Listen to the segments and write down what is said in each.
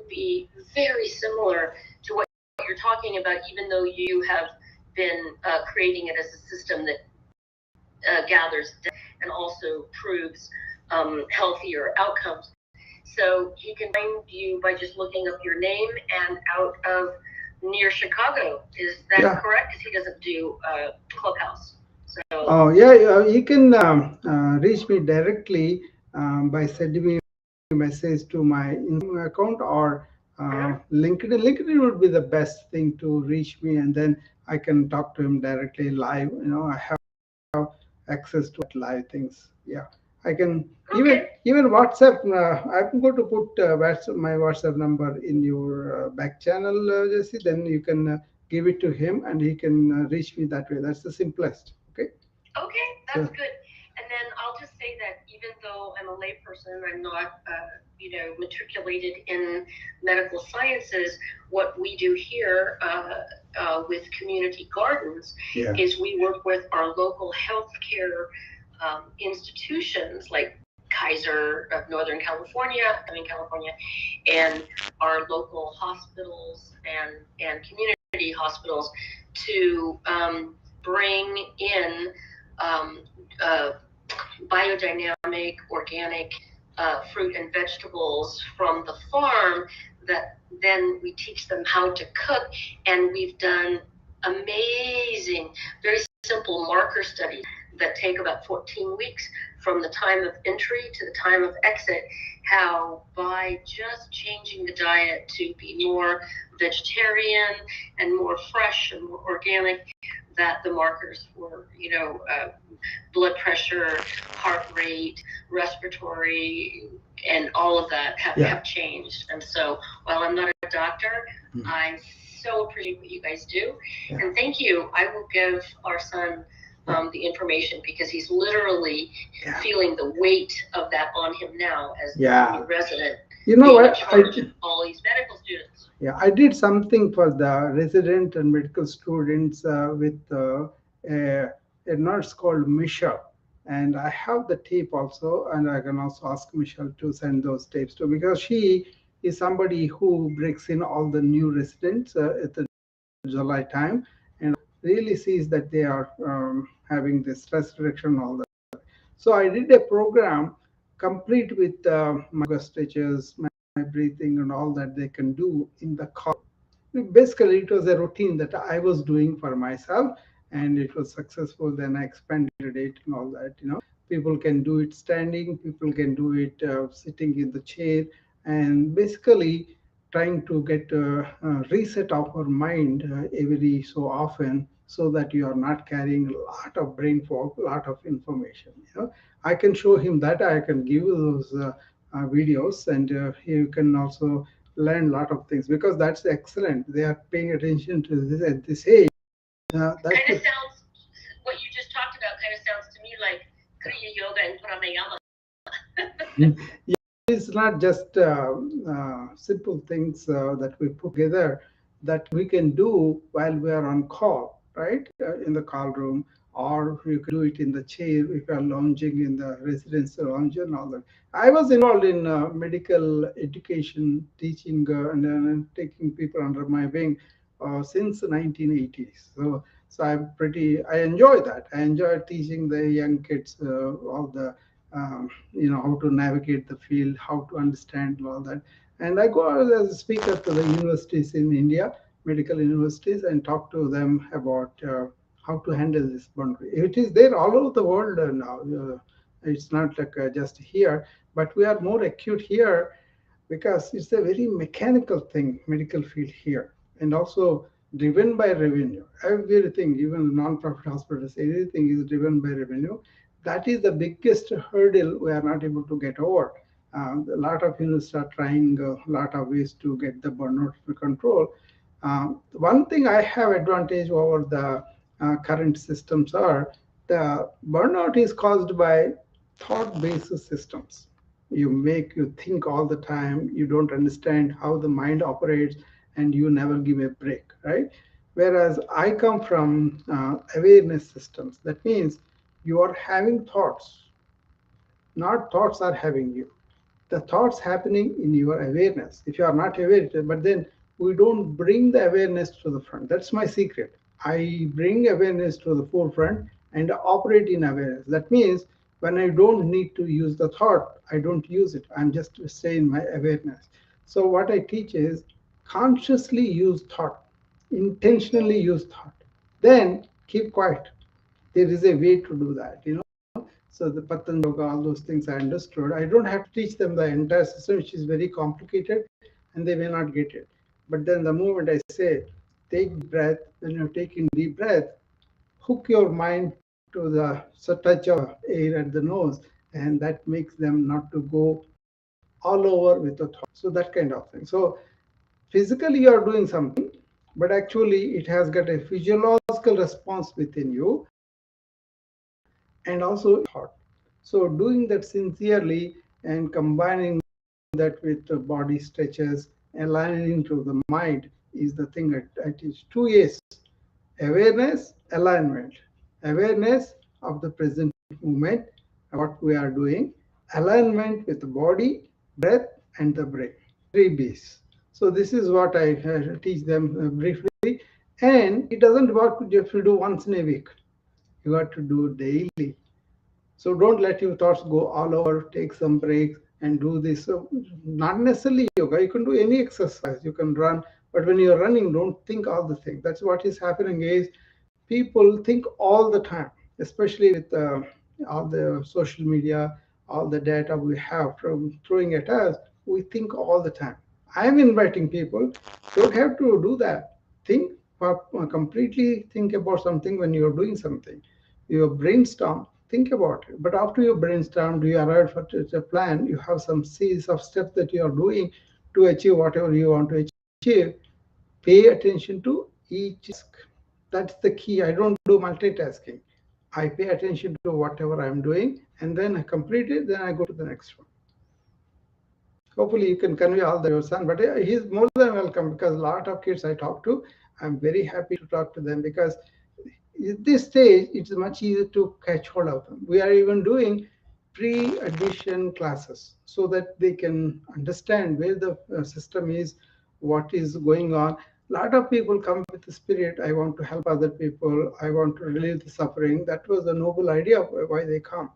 be very similar to what you're talking about, even though you have been creating it as a system that gathers data and also proves healthier outcomes. So he can find you by just looking up your name and out of near Chicago. Is that correct? Because he doesn't do Clubhouse. So. Oh yeah, you can reach me directly by sending me a message to my Instagram account or LinkedIn. LinkedIn would be the best thing to reach me, and then I can talk to him directly live. I have access to live things. Yeah, I can even WhatsApp. I'm going to put my WhatsApp number in your back channel, Jesse. Then you can give it to him, and he can reach me that way. That's the simplest. Okay. Okay, that's good. And then I'll just say that even though I'm a layperson, I'm not, matriculated in medical sciences. What we do here with community gardens is we work with our local healthcare institutions like Kaiser of Northern California, and our local hospitals and community hospitals to bring in um, uh, biodynamic, organic fruit and vegetables from the farm that then we teach them how to cook. And we've done amazing, very simple marker studies that take about 14 weeks from the time of entry to the time of exit, how by just changing the diet to be more vegetarian and more fresh and more organic, that the markers for, blood pressure, heart rate, respiratory, and all of that have changed. And so while I'm not a doctor, I so appreciate what you guys do. And thank you. I will give our son the information because he's literally feeling the weight of that on him now as a resident. You know what? All these medical students. Yeah, I did something for the resident and medical students with a nurse called Michelle. And I have the tape also, and I can also ask Michelle to send those tapes too, because she is somebody who breaks in all the new residents at the July time and really sees that they are having this stress reduction, all that. So I did a program complete with my yoga stretches, my breathing, and all that they can do in the car. Basically, it was a routine that I was doing for myself, and it was successful. Then I expanded it and all that. People can do it standing, people can do it sitting in the chair, and basically trying to get a reset of our mind every so often, so that you are not carrying a lot of brain fog, a lot of information. I can show him that. I can give you those videos, and you can also learn a lot of things, because that's excellent. They are paying attention to this at this age. Kind of sounds, what you just talked about kind of sounds to me like Kriya Yoga and Pranayama. Yeah, it's not just simple things that we put together that we can do while we are on call, right? In the call room, or you can do it in the chair if you are lounging in the residential lounge and all that. I was involved in medical education, teaching and taking people under my wing since the 1980s. So I enjoy that. I enjoy teaching the young kids all the how to navigate the field, how to understand all that. And I go as a speaker to the universities in India, medical universities, and talk to them about how to handle this boundary. It is there all over the world now. It's not like just here, but we are more acute here because it's a very mechanical thing, medical field here, and also driven by revenue. Everything, even non-profit hospitals, everything is driven by revenue. That is the biggest hurdle we are not able to get over. A lot of universities are trying a lot of ways to get the burnout under control. One thing I have advantage over the current systems are the burnout is caused by thought-based systems. You think all the time, you don't understand how the mind operates, and you never give a break, right? Whereas I come from awareness systems. That means you are having thoughts, not thoughts are having you. the thoughts happening in your awareness. If you are not aware, but then we don't bring the awareness to the front. That's my secret. I bring awareness to the forefront and operate in awareness. That means when I don't need to use the thought, I don't use it. I'm just stay in my awareness. So what I teach is consciously use thought, intentionally use thought. Then keep quiet. There is a way to do that. So the Patanjali yoga, all those things I understood. I don't have to teach them the entire system, which is very complicated, and they may not get it. But then the moment I say, take breath, when you're taking deep breath, hook your mind to the touch of air at the nose, and that makes them not to go all over with the thought. So that kind of thing. So physically you are doing something, but actually it has got a physiological response within you and also thought. So doing that sincerely and combining that with body stretches, aligning to the mind is the thing I teach. Two A's: awareness, alignment. Awareness of the present moment, what we are doing, alignment with the body, breath, and the brain. Three B's. So this is what I teach them briefly. And it doesn't work if you do once in a week. You got to do daily. So don't let your thoughts go all over. Take some breaks and do this. So not necessarily yoga. You can do any exercise. You can run, but when you're running, don't think all the things. That's what is happening is people think all the time, especially with all the social media, all the data we have from throwing at us. We think all the time. I'm inviting people. Don't have to do that. Think completely. Think about something when you're doing something. You brainstorm, think about it. But after you brainstorm, do you arrive at a plan? You have some series of steps that you are doing to achieve whatever you want to achieve. Pay attention to each task. That's the key. I don't do multitasking. I pay attention to whatever I'm doing and then I complete it, then I go to the next one. Hopefully you can convey all that to your son, but he's more than welcome because a lot of kids I talk to, I'm very happy to talk to them because at this stage it's much easier to catch hold of them. We are even doing pre-admission classes so that they can understand where the system is, what is going on. A lot of people come with the spirit, I want to help other people, I want to relieve the suffering. That was the noble idea of why they come,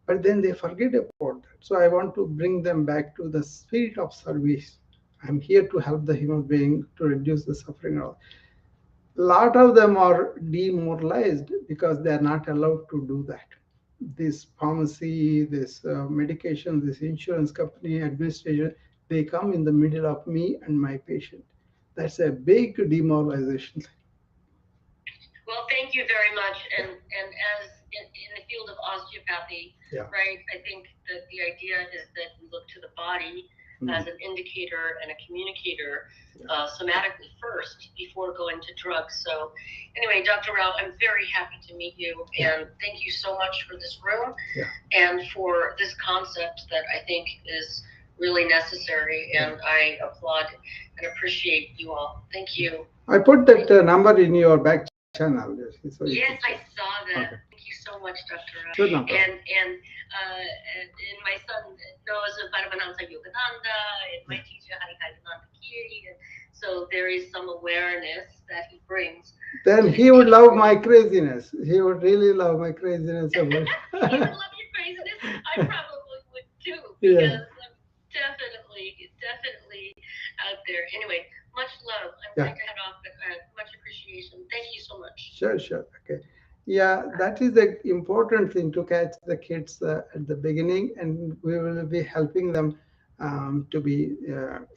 but then they forget about that. So I want to bring them back to the spirit of service. I'm here to help the human being to reduce the suffering. A lot of them are demoralized because they are not allowed to do that. This pharmacy, this medication, this insurance company, administration, they come in the middle of me and my patient. That's a big demoralization. Well, thank you very much. And as in the field of osteopathy, Yeah. right, I think that the idea is that we look to the body as an indicator and a communicator somatically first before going to drugs. So anyway, Dr. Rao, I'm very happy to meet you, and thank you so much for this room and for this concept that I think is really necessary, and I applaud and appreciate you all. Thank you. I put that number in your back channel. So yes, I saw that. Okay. Thank you so much, Dr. Rao. Sure, no problem. And my son knows Paramanamsa Yogananda, and my teacher Harikayananda Kiri, and so there is some awareness that he brings. Then he would love my craziness. He would really love my craziness. He would love your craziness. I probably would too, because I'm definitely out there. Anyway, much love. I'm going to head off, but much appreciation. Thank you so much. Sure, sure. Okay. Yeah, that is the important thing to catch the kids at the beginning, and we will be helping them to be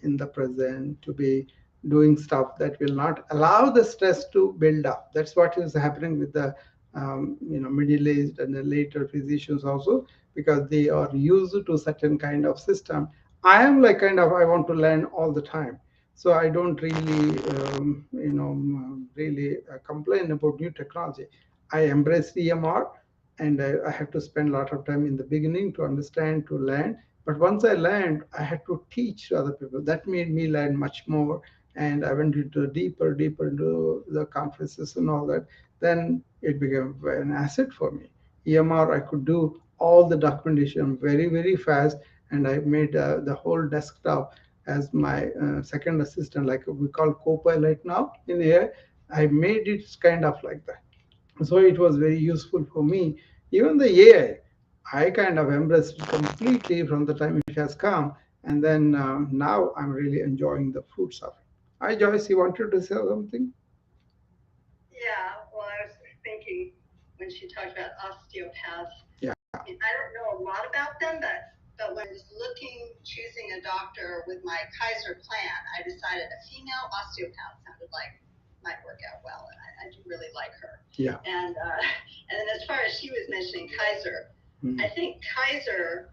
in the present, to be doing stuff that will not allow the stress to build up. That's what is happening with the middle-aged and the later physicians also, because they are used to certain kind of system. I am like kind of I want to learn all the time. So I don't really, really complain about new technology. I embrace EMR, and I have to spend a lot of time in the beginning to understand, to learn. But once I learned, I had to teach to other people. That made me learn much more, and I went into deeper into the conferences and all that. Then it became an asset for me. EMR, I could do all the documentation very, very fast, and I made the whole desktop as my second assistant, like we call Copilot now in AI. I made it kind of like that. So it was very useful for me. Even the AI, I kind of embraced it completely from the time it has come, and then now I'm really enjoying the fruits of it. Hi, Joyce, you wanted to say something? Yeah, well, I was thinking when she talked about osteopaths, Yeah. I mean, I don't know a lot about them, but when I was looking, choosing a doctor with my Kaiser plan, I decided a female osteopath sounded like might work out well, and I do really like her. Yeah. And then as far as she was mentioning Kaiser, I think Kaiser.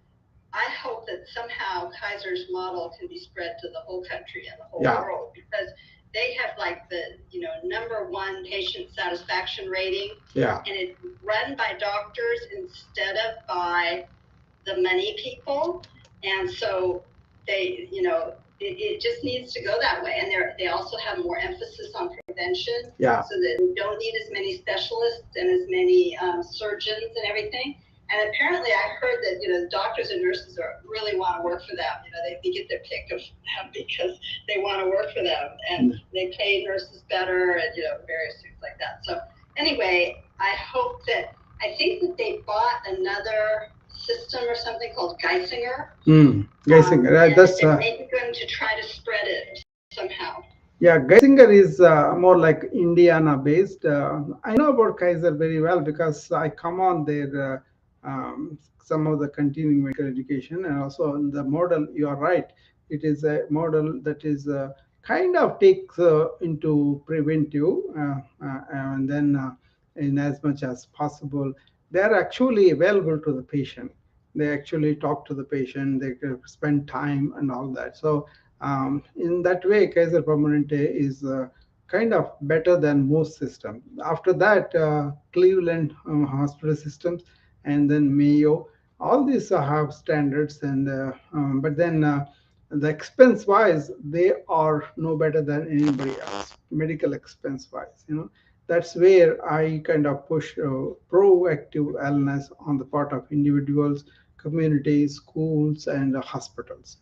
I hope that somehow Kaiser's model can be spread to the whole country and the whole Yeah. world, because they have like the #1 patient satisfaction rating, Yeah. and it's run by doctors instead of by the money people, and so it just needs to go that way. And they also have more emphasis on prevention, Yeah. so that we don't need as many specialists and as many surgeons and everything. And apparently, I heard that doctors and nurses really want to work for them. They get their pick of them because they want to work for them, and they pay nurses better, and various things like that. So anyway, I think that they bought another system or something called Geisinger. Geisinger. That's and maybe going to try to spread it somehow. Yeah, Geisinger is more like Indiana based. I know about Kaiser very well because I come on their some of the continuing medical education, and also the model. You are right. It is a model that is kind of takes into preventive, and then in as much as possible, they are actually available to the patient. They actually talk to the patient. They can spend time and all that. So in that way, Kaiser Permanente is kind of better than most systems. After that, Cleveland hospital systems, and then Mayo, all these have standards, and but then the expense wise, they are no better than anybody else. Medical expense wise, that's where I kind of push proactive wellness on the part of individuals, communities, schools, and hospitals.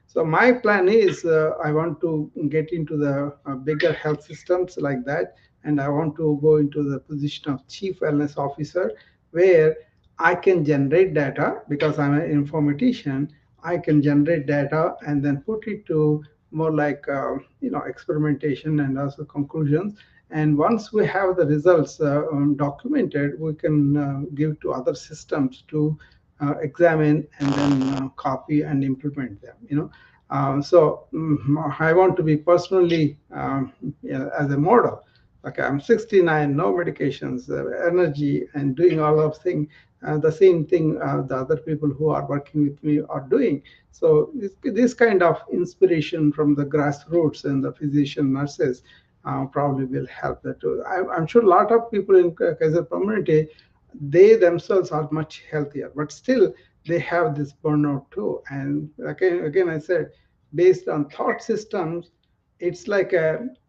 So my plan is I want to get into the bigger health systems like that, and I want to go into the position of chief wellness officer, where I can generate data because I'm an informatician. I can generate data and then put it to more like experimentation and also conclusions. And once we have the results documented, we can give to other systems to examine and then copy and implement them. I want to be personally as a model. Okay, I'm 69, no medications, energy, and doing all of things. The same thing the other people who are working with me are doing. So this kind of inspiration from the grassroots and the physician nurses probably will help that too. I'm sure a lot of people in Kaiser Permanente, they themselves are much healthier, but still they have this burnout too. And again, I said, based on thought systems, it's like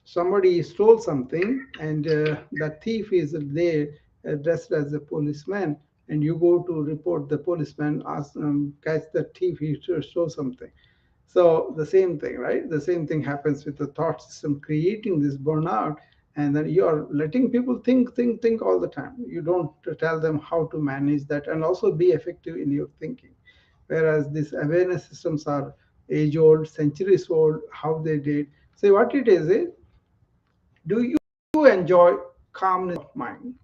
somebody stole something, and the thief is there dressed as a policeman, and you go to report the policeman, ask catch the thief, he stole something. So the same thing, right? The same thing happens with the thought system creating this burnout, and then you are letting people think all the time. You don't tell them how to manage that and also be effective in your thinking. Whereas these awareness systems are age old, centuries old, how they did. So what it is, do you enjoy calmness of mind,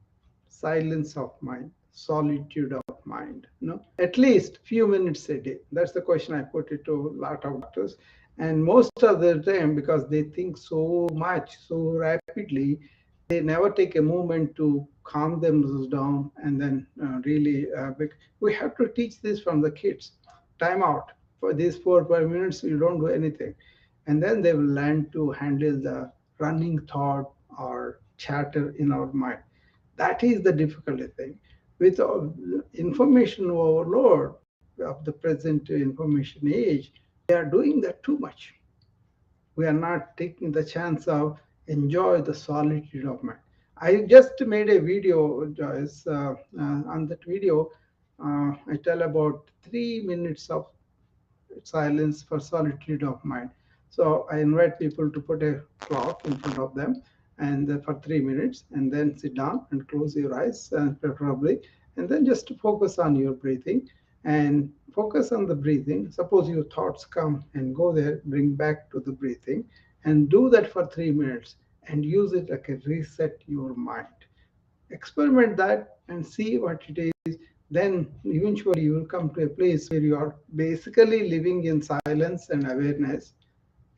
silence of mind, solitude of mind? At least few minutes a day. That's the question I put it to a lot of doctors. And most of the time, because they think so much, so rapidly, they never take a moment to calm themselves down and then really. We have to teach this from the kids. Time out for these 4 or 5 minutes. You don't do anything, and then they will learn to handle the running thought or chatter in our mind. That is the difficult thing. With information overload of the present information age, we are doing that too much. We are not taking the chance of enjoy the solitude of mind. I just made a video, Joyce. On that video, I tell about 3 minutes of silence, for solitude of mind. So I invite people to put a clock in front of them and for 3 minutes, and then sit down and close your eyes, preferably, and then just focus on your breathing and focus on the breathing. Suppose your thoughts come and go there, bring back to the breathing, and do that for 3 minutes and use it like a reset your mind. Experiment that and see what it is. Then eventually you will come to a place where you are basically living in silence and awareness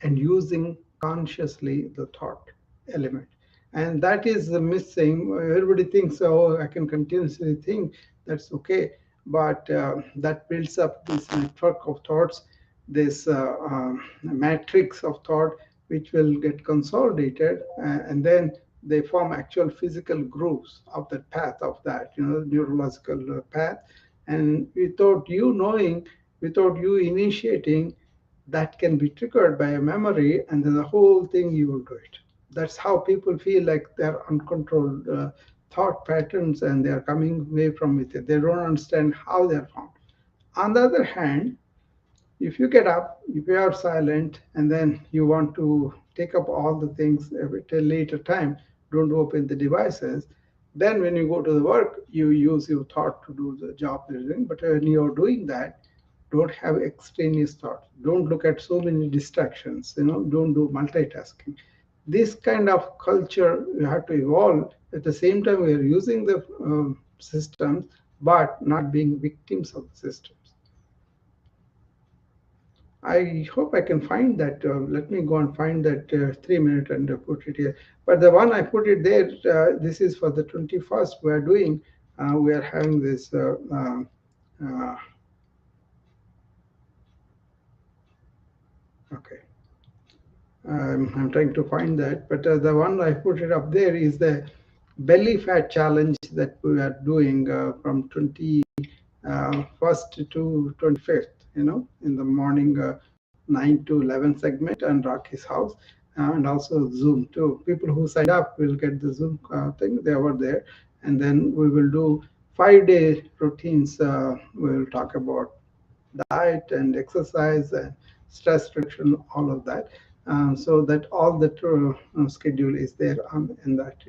and using consciously the thought element. And that is the missing. Everybody thinks, oh, I can continuously think. That's okay. But that builds up this network of thoughts, this matrix of thought, which will get consolidated, and then they form actual physical grooves of that path of that, neurological path. And without you knowing, without you initiating, that can be triggered by a memory, and then the whole thing you will do it. That's how people feel like they're uncontrolled thought patterns and they are coming away from it. They don't understand how they're formed. On the other hand, if you get up, if you are silent, and then you want to take up all the things at a later time, don't open the devices. Then when you go to the work, you use your thought to do the job you're doing. But when you're doing that, don't have extraneous thoughts. Don't look at so many distractions. Don't do multitasking. This kind of culture you have to evolve. At the same time, we are using the systems, but not being victims of the systems. I hope I can find that. Let me go and find that 3 minute and put it here. But the one I put it there, this is for the 21st. We are doing, we are having this. Okay. I'm trying to find that. But the one I put it up there is the belly fat challenge that we are doing from 21st to 25th, in the morning 9 to 11 segment and Rocky's house, and also Zoom too. People who signed up will get the Zoom thing. They were there. And then we will do 5-day routines. We will talk about diet and exercise and stress reduction, all of that. So that all the schedule is there in that.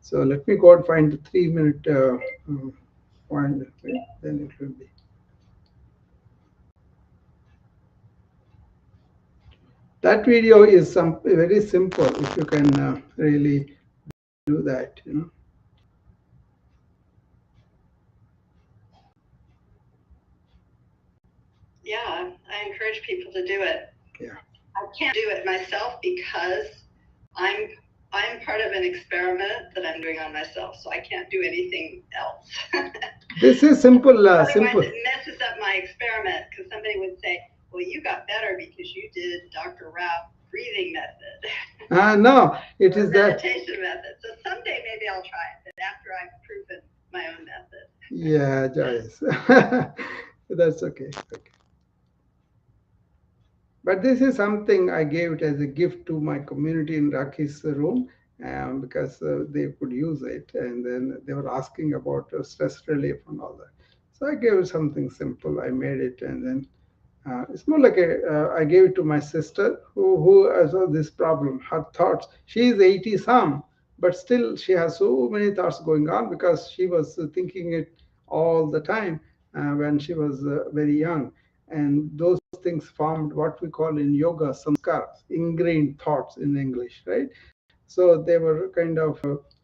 So let me go and find the 3 minute point. Then it will be. That video is very simple if you can really do that. Yeah, I encourage people to do it. Yeah. I can't do it myself because I'm part of an experiment that I'm doing on myself, so I can't do anything else. This is simple. Otherwise, Simple. it messes up my experiment because somebody would say, "Well, you got better because you did Dr. Rao's breathing method." No, it is that meditation method. So someday maybe I'll try it, but after I've proven my own method. Yeah, Joyce. That's okay. Okay. But this is something I gave it as a gift to my community in Raki's room, because they could use it, and then they were asking about stress relief and all that. So I gave it something simple. I made it, and then it's more like I gave it to my sister who has this problem. Her thoughts. She is 80 some, but still she has so many thoughts going on because she was thinking it all the time when she was very young, and those things formed what we call in yoga samskaras, ingrained thoughts in English, right? So they were kind of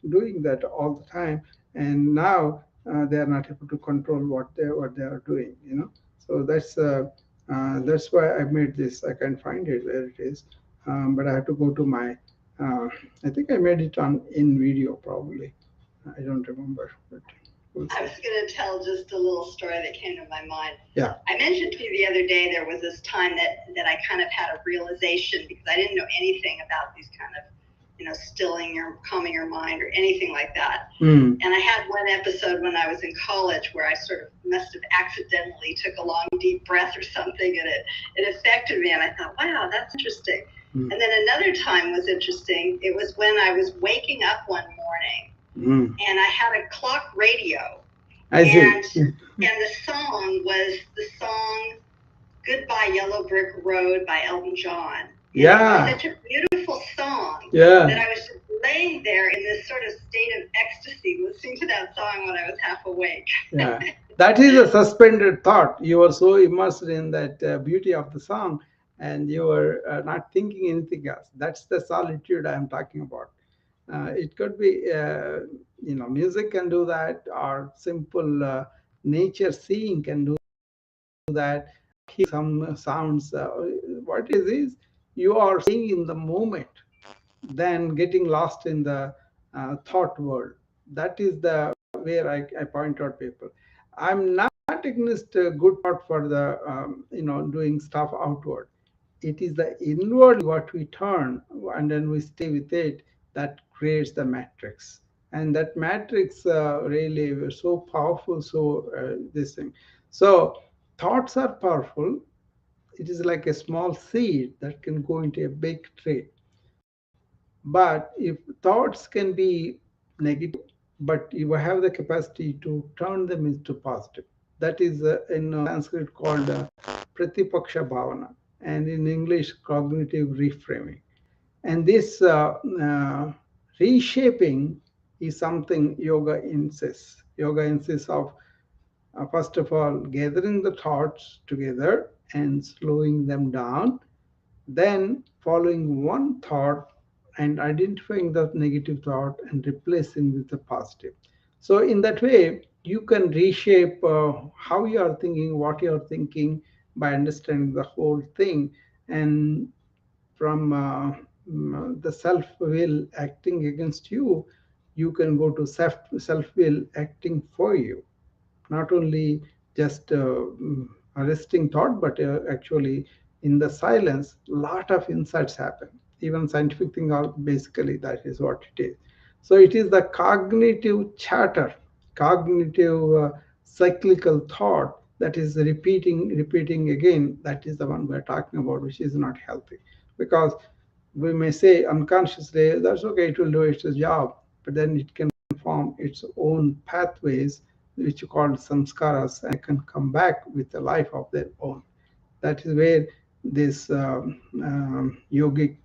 doing that all the time, and now they are not able to control what they are doing. So that's why I made this. I can't find it where it is, but I have to go to my. I think I made it on in video probably. I don't remember, but we'll I was going to tell just a little story that came to my mind. Yeah. I mentioned to you the other day there was this time that I kind of had a realization because I didn't know anything about these kind of, calming your mind or anything like that. Mm. And I had one episode when I was in college where I sort of must have accidentally took a long, deep breath or something, and it affected me. And I thought, wow, that's interesting. Mm. And then another time was interesting. It was when I was waking up one morning. And I had a clock radio. I see. And the song was the song Goodbye Yellow Brick Road by Elton John. Yeah. It's such a beautiful song Yeah. that I was just laying there in this sort of state of ecstasy listening to that song when I was half awake. Yeah. That is a suspended thought. You were so immersed in that beauty of the song, and you were not thinking anything else. That's the solitude I'm talking about. It could be, music can do that, or simple nature seeing can do that. Hear some sounds. What is you are staying in the moment than getting lost in the thought world. That is the where I point out people. I'm not against a good thought for the doing stuff outward. It is the inward what we turn and then we stay with it that creates the matrix. And that matrix really was so powerful. So this thing. So thoughts are powerful. It is like a small seed that can go into a big tree. But if thoughts can be negative, but you have the capacity to turn them into positive. That is in Sanskrit called Pratipaksha Bhavana, and in English, cognitive reframing. And this reshaping is something yoga insists. Yoga insists of, first of all, gathering the thoughts together and slowing them down, then following one thought and identifying the negative thought and replacing with the positive. So in that way, you can reshape how you are thinking, what you are thinking by understanding the whole thing. And from the self will acting against you, you can go to self will acting for you, not only just arresting thought, but actually in the silence, lot of insights happen. Even scientific thing are basically that is what it is. So it is the cognitive chatter, cognitive cyclical thought that is repeating again. That is the one we're talking about, which is not healthy. Because we may say unconsciously, that's okay, it will do its job, but then it can form its own pathways, which are called samskaras, and can come back with a life of their own. That is where this yogic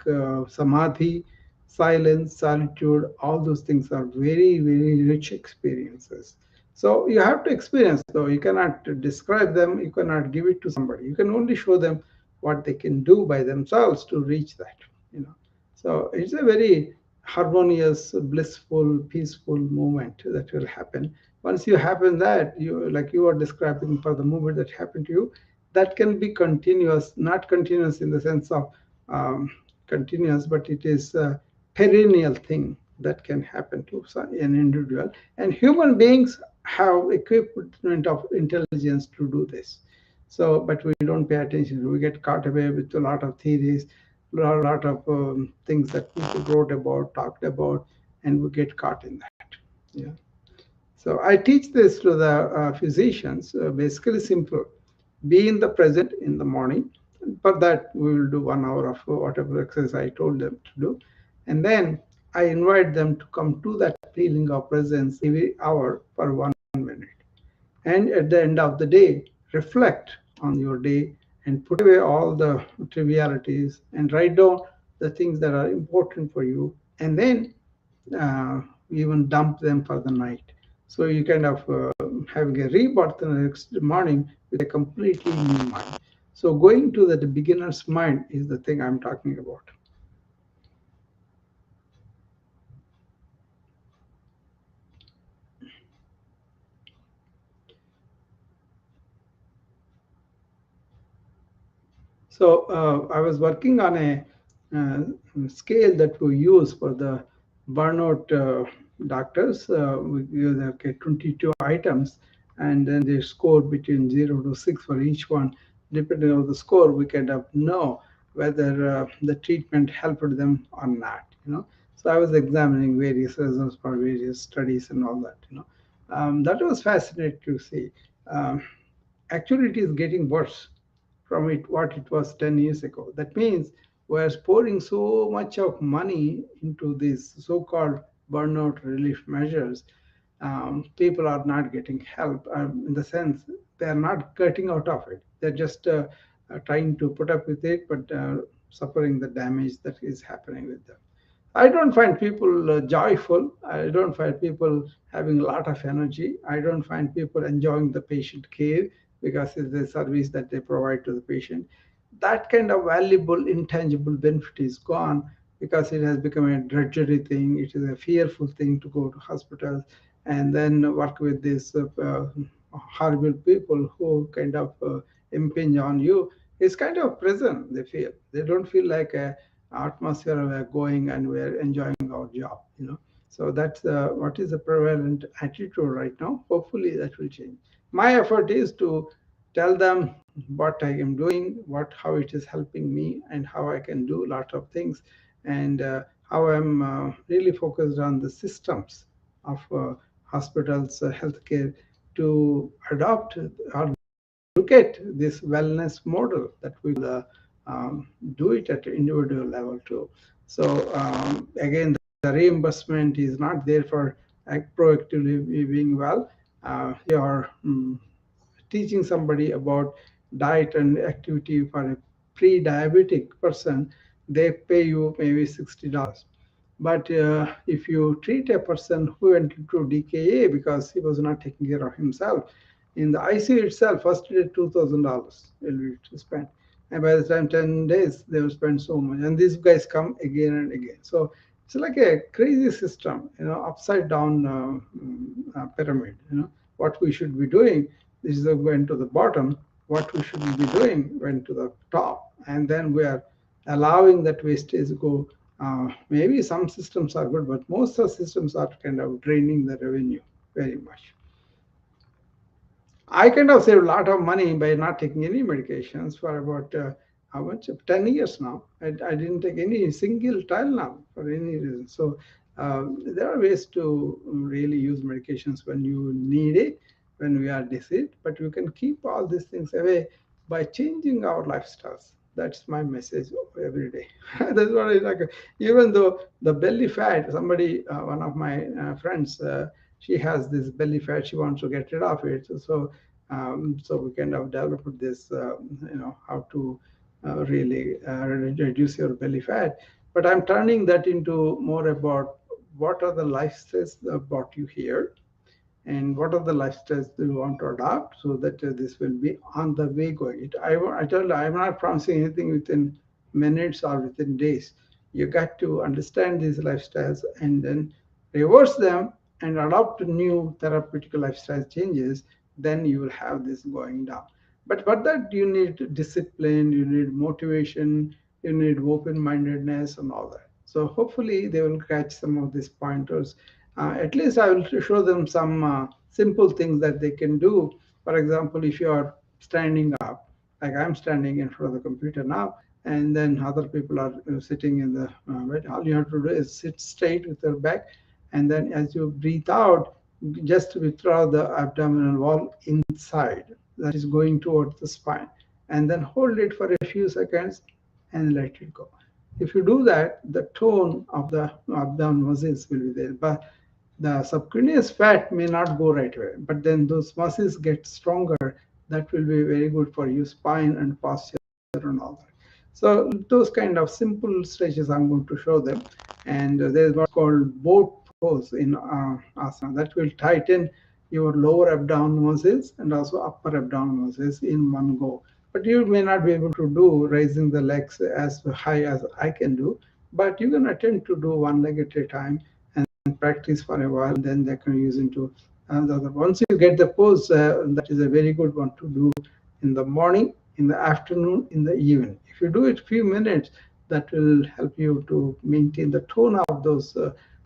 samadhi, silence, solitude, all those things are very, very rich experiences. So you have to experience, though. You cannot describe them, you cannot give it to somebody. You can only show them what they can do by themselves to reach that. You know. So it's a very harmonious, blissful, peaceful moment that will happen. Once you happen that, you like you are describing for the moment that happened to you, that can be continuous, not continuous in the sense of um, continuous, but it is a perennial thing that can happen to an individual. And human beings have equipment of intelligence to do this. So, but we don't pay attention. We get caught away with a lot of theories, a lot of things that people wrote about, talked about, and we get caught in that. Yeah. So I teach this to the physicians, basically simple. Be in the present in the morning. For that, we will do 1 hour of whatever exercise I told them to do. And then I invite them to come to that feeling of presence every hour for 1 minute. And at the end of the day, reflect on your day and put away all the trivialities and write down the things that are important for you. And then even dump them for the night. So you kind of having a rebirth the next morning with a completely new mind. So going to the beginner's mind is the thing I'm talking about. So I was working on a scale that we use for the burnout doctors. We use okay, 22 items, and then they score between 0 to 6 for each one. Depending on the score, we kind of know whether the treatment helped them or not. So I was examining various results for various studies and all that. That was fascinating to see. Um, Actually, it is getting worse from what it was 10 years ago. That means we're pouring so much of money into these so-called burnout relief measures. People are not getting help in the sense they are not getting out of it. They're just trying to put up with it, but suffering the damage that is happening with them. I don't find people joyful. I don't find people having a lot of energy. I don't find people enjoying the patient care because it's the service that they provide to the patient. That kind of valuable, intangible benefit is gone because it has become a drudgery thing. It is a fearful thing to go to hospitals and then work with these horrible people who kind of impinge on you. It's kind of prison, they feel. They don't feel like a atmosphere we're going and we're enjoying our job. So that's what is the prevalent attitude right now. Hopefully that will change. My effort is to tell them what I am doing, how it is helping me, and how I can do a lot of things, and how I'm really focused on the systems of hospitals, healthcare, to adopt or look at this wellness model that we do it at individual level too. So again, the reimbursement is not there for proactively being well. You're teaching somebody about diet and activity for a pre-diabetic person, they pay you maybe $60. But if you treat a person who went into DKA because he was not taking care of himself, in the ICU itself, first day $2,000 will be to spend. And by the time 10 days, they will spend so much. And these guys come again and again. So it's like a crazy system, upside down pyramid. What we should be doing, this is going to the bottom. What we should be doing went to the top. And then we are allowing that wastage go. Maybe some systems are good, but most of the systems are kind of draining the revenue very much. I kind of saved a lot of money by not taking any medications for about how much? 10 years now. I didn't take any single Tylenol for any reason. So there are ways to really use medications when you need it, when we are diseased, but you can keep all these things away by changing our lifestyles. That's my message every day. That's what I like. Even though the belly fat, one of my friends, she has this belly fat. She wants to get rid of it. So we kind of developed this, how to really reduce your belly fat. But I'm turning that into more about what are the lifestyles that brought you here, and what are the lifestyles do you want to adopt so that this will be on the way going. I tell you, I'm not promising anything within minutes or within days. You got to understand these lifestyles and then reverse them and adopt new therapeutic lifestyle changes. Then you will have this going down. But for that, you need discipline, you need motivation, you need open-mindedness and all that. So hopefully they will catch some of these pointers. At least I will show them some simple things that they can do. For example, if you are standing up, like I'm standing in front of the computer now, and then other people are sitting in the bed, all you have to do is sit straight with your back, and then as you breathe out, just withdraw the abdominal wall inside, that is going towards the spine, and then hold it for a few seconds and let it go. If you do that, the tone of the abdominal muscles will be there. But the subcutaneous fat may not go right away, but then those muscles get stronger. That will be very good for your spine and posture and all that. So those kind of simple stretches I'm going to show them. And there's what's called boat pose in asana that will tighten your lower abdominal muscles and also upper abdominal muscles in one go. But you may not be able to do raising the legs as high as I can do, but you can attempt to do one leg at a time and practice for a while, then they can use into another. Once you get the pose, that is a very good one to do in the morning, in the afternoon, in the evening. If you do it few minutes, that will help you to maintain the tone of those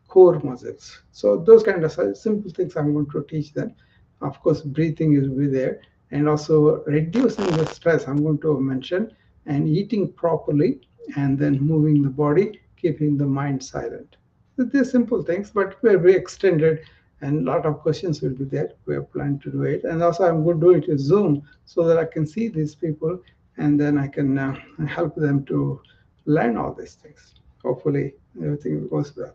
core muscles. So those kind of simple things I'm going to teach them. Of course, breathing will be there, and also reducing the stress I'm going to mention, and eating properly, and then moving the body, keeping the mind silent. These simple things, but very extended, and a lot of questions will be there. We are planning to do it, and also I'm going to do it with Zoom so that I can see these people, and then I can help them to learn all these things. Hopefully, everything goes well.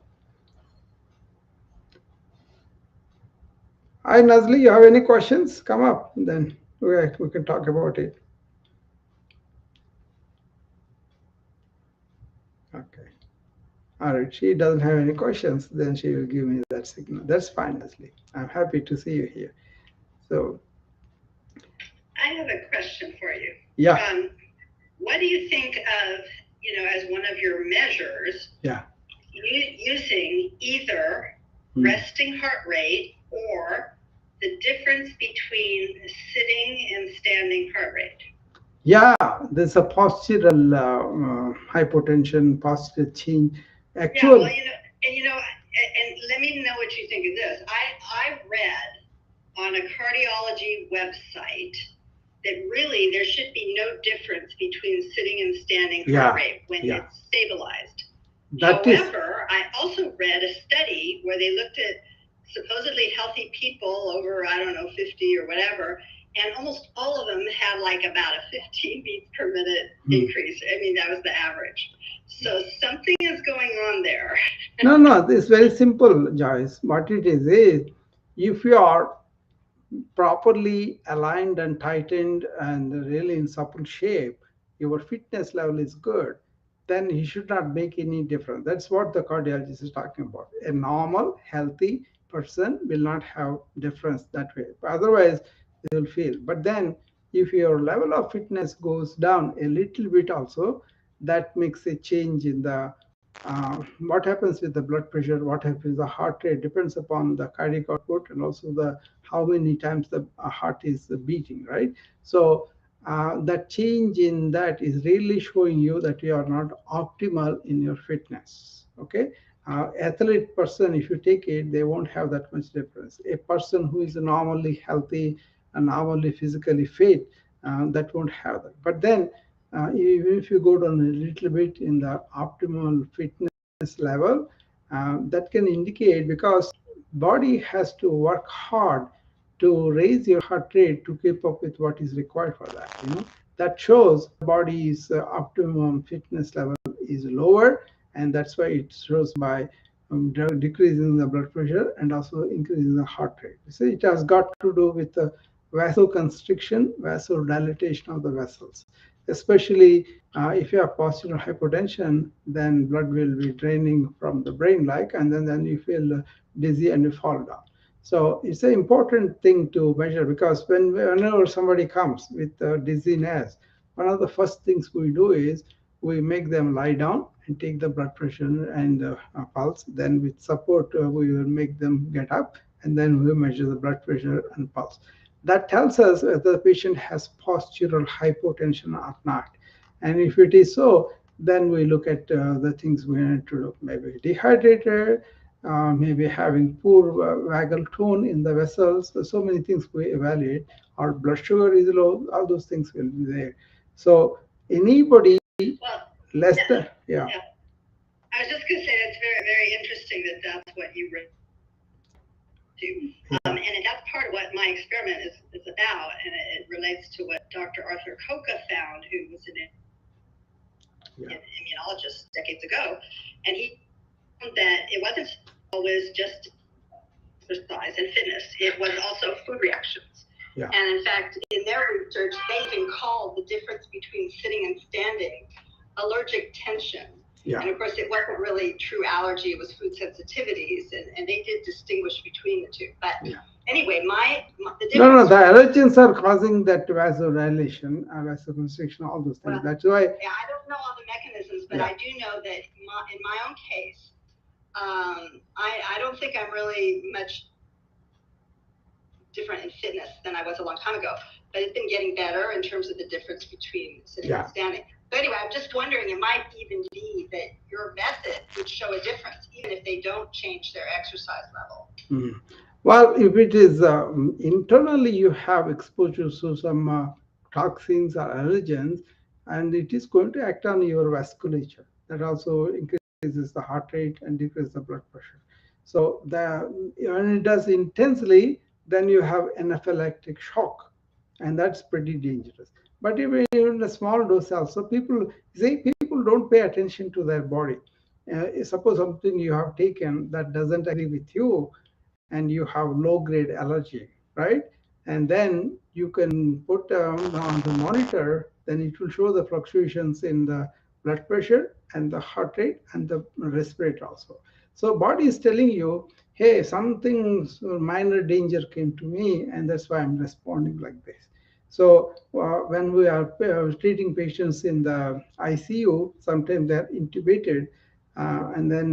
Hi, Nazli, you have any questions? Come up, then we can talk about it. All right, she doesn't have any questions, then she will give me that signal. That's fine, Leslie. I'm happy to see you here. So, I have a question for you. yeah, What do you think of, as one of your measures, yeah. using either Hmm. resting heart rate or the difference between sitting and standing heart rate? Yeah, there's a postural hypotension, postural change. Yeah, well, Actual, and let me know what you think of this. I read on a cardiology website that really there should be no difference between sitting and standing heart yeah, rate when yeah. it's stabilized. That is, However, I also read a study where they looked at supposedly healthy people over, I don't know, 50 or whatever, and almost all of them had like about a 15 beats per minute increase. I mean, that was the average. So something is going on there. no, it's very simple, Joyce. What it is if you are properly aligned and tightened and really in supple shape, your fitness level is good, then he should not make any difference. That's what the cardiologist is talking about. A normal, healthy person will not have difference that way. Otherwise, they will feel. But then, if your level of fitness goes down a little bit also, that makes a change in the what happens with the blood pressure, what happens with the heart rate depends upon the cardiac output and also the how many times the heart is beating, right? So that change in that is really showing you that you are not optimal in your fitness. Okay, athlete person, if you take it, they won't have that much difference. A person who is normally healthy and normally physically fit, that won't have that. But then even if you go down a little bit in the optimal fitness level, that can indicate because body has to work hard to raise your heart rate to keep up with what is required for that. That shows body's optimum fitness level is lower, and that's why it shows by decreasing the blood pressure and also increasing the heart rate. So it has got to do with the vasoconstriction, vasodilatation of the vessels. Especially if you have postural hypotension, then blood will be draining from the brain, and then you feel dizzy and you fall down. So it's an important thing to measure because whenever somebody comes with dizziness, one of the first things we do is we make them lie down and take the blood pressure and pulse. Then with support, we will make them get up and then we measure the blood pressure and pulse. That tells us whether the patient has postural hypotension or not. And if it is so, then we look at the things we need to look, maybe dehydrated, maybe having poor vagal tone in the vessels. So many things we evaluate. Our blood sugar is low, all those things will be there. So anybody Well, less than, yeah. yeah. I was just going to say that's very, very interesting that that's what you do. And that's part of what my experiment is about, and it relates to what Dr. Arthur Koka found, who was an immunologist decades ago, and he found that it wasn't always just exercise and fitness; it was also food reactions. Yeah. And in fact, in their research, they even called the difference between sitting and standing allergic tension. Yeah. And of course, it wasn't really true allergy; it was food sensitivities, and they did distinguish between the two. But anyway, the difference. No, the allergens are causing that vasodilation, vasoconstriction, all those things. Well, that's why. Yeah, I don't know all the mechanisms, but I do know that in my own case, I don't think I'm really much different in fitness than I was a long time ago. But it's been getting better in terms of the difference between sitting and standing. But anyway, I'm just wondering, it might even be that your method would show a difference, even if they don't change their exercise level. Mm. Well, if it is internally, you have exposure to some toxins or allergens, and it is going to act on your vasculature. That also increases the heart rate and decreases the blood pressure. So when it does intensely, then you have anaphylactic shock, and that's pretty dangerous. But even in a small dose, also people don't pay attention to their body. Suppose something you have taken that doesn't agree with you, and you have low grade allergy, right? And then you can put on the monitor, then it will show the fluctuations in the blood pressure and the heart rate and the respiratory also. So body is telling you, hey, something minor danger came to me, and that's why I'm responding like this. So when we are treating patients in the ICU, sometimes they're intubated, and then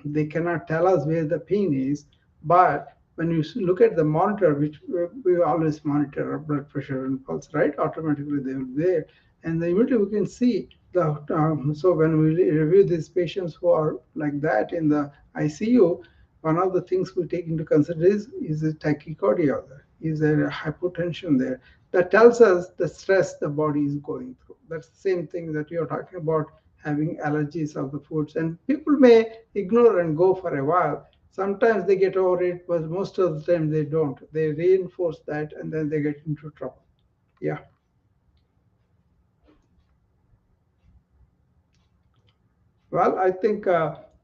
they cannot tell us where the pain is. But when you look at the monitor, which we always monitor our blood pressure and pulse, right? Automatically they will be there, and then immediately we can see the. So when we review these patients who are like that in the ICU, one of the things we take into consideration is a tachycardia there, is there a hypotension there? That tells us the stress the body is going through. That's the same thing that you're talking about, having allergies of the foods. And people may ignore and go for a while. Sometimes they get over it, but most of the time they don't. They reinforce that and then they get into trouble. Yeah. Well, I think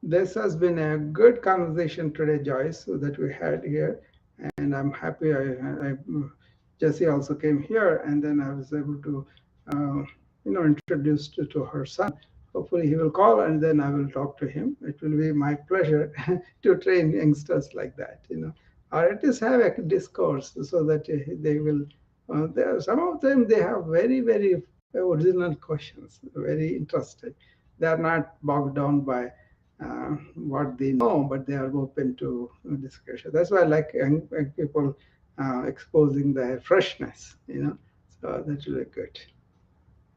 this has been a good conversation today, Joyce, that we had here. And I'm happy Jessie also came here, and then I was able to, introduce to her son. Hopefully, he will call, and then I will talk to him. It will be my pleasure to train youngsters like that, or at least have a discourse so that they will. Some of them they have very, very original questions, very interesting. They are not bogged down by what they know, but they are open to discussion. That's why I like young people exposing their freshness, So that's really good.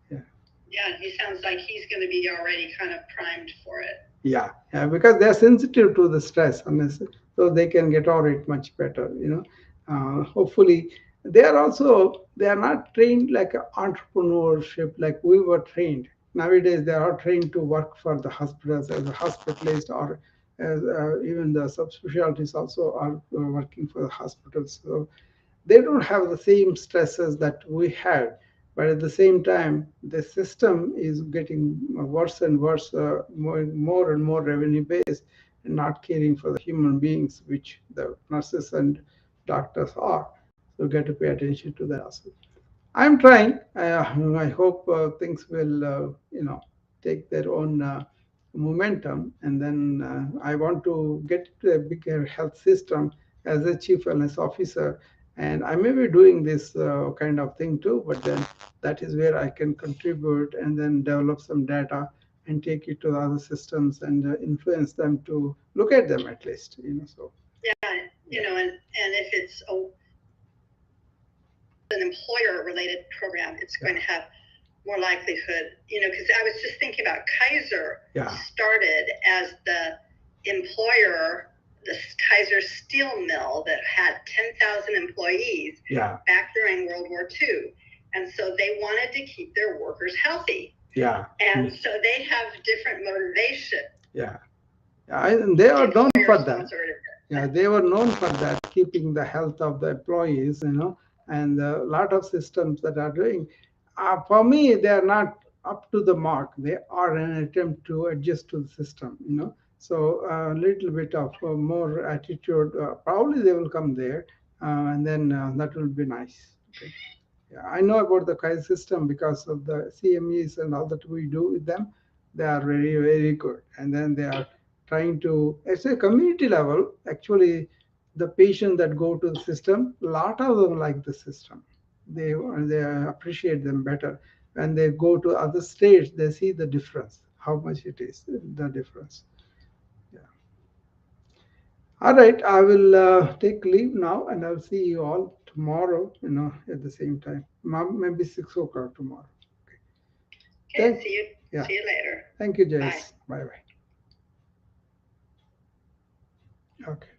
Yeah. Yeah, he sounds like he's going to be already kind of primed for it. Yeah, because they're sensitive to the stress, so they can get over it much better. Hopefully, they are not trained like entrepreneurship like we were trained. Nowadays, they are trained to work for the hospitals as a hospitalist, or as even the subspecialties also are working for the hospitals. So they don't have the same stresses that we had, but at the same time the system is getting worse and worse, more and more revenue based, and not caring for the human beings, which the nurses and doctors are. So get to pay attention to that also. I'm trying. I hope things will, take their own momentum, and then I want to get to a bigger health system as a chief wellness officer, and I may be doing this kind of thing too. But then that is where I can contribute and then develop some data and take it to the other systems and influence them to look at them at least. So yeah, and if it's an employer-related program, it's going to have more likelihood, because I was just thinking about Kaiser started as the employer, the Kaiser steel mill that had 10,000 employees back during World War II. And so they wanted to keep their workers healthy. Yeah. And so they have different motivation. Yeah. And they are known for that. Yeah, they were known for that, keeping the health of the employees, and a lot of systems that are doing. For me, they are not up to the mark. They are an attempt to adjust to the system. So a little bit of more attitude, probably they will come there, and then that will be nice. Okay. Yeah, I know about the Kaizen system because of the CMEs and all that we do with them. They are very, very good. And then they are trying to, at a community level, actually, the patients that go to the system, a lot of them like the system. They appreciate them better. When they go to other states, they see the difference, how much it is, the difference. Yeah. All right, I will take leave now, and I'll see you all tomorrow, at the same time. Maybe 6 o'clock tomorrow. Okay, see you later. Thank you, Jace. Bye bye. Okay.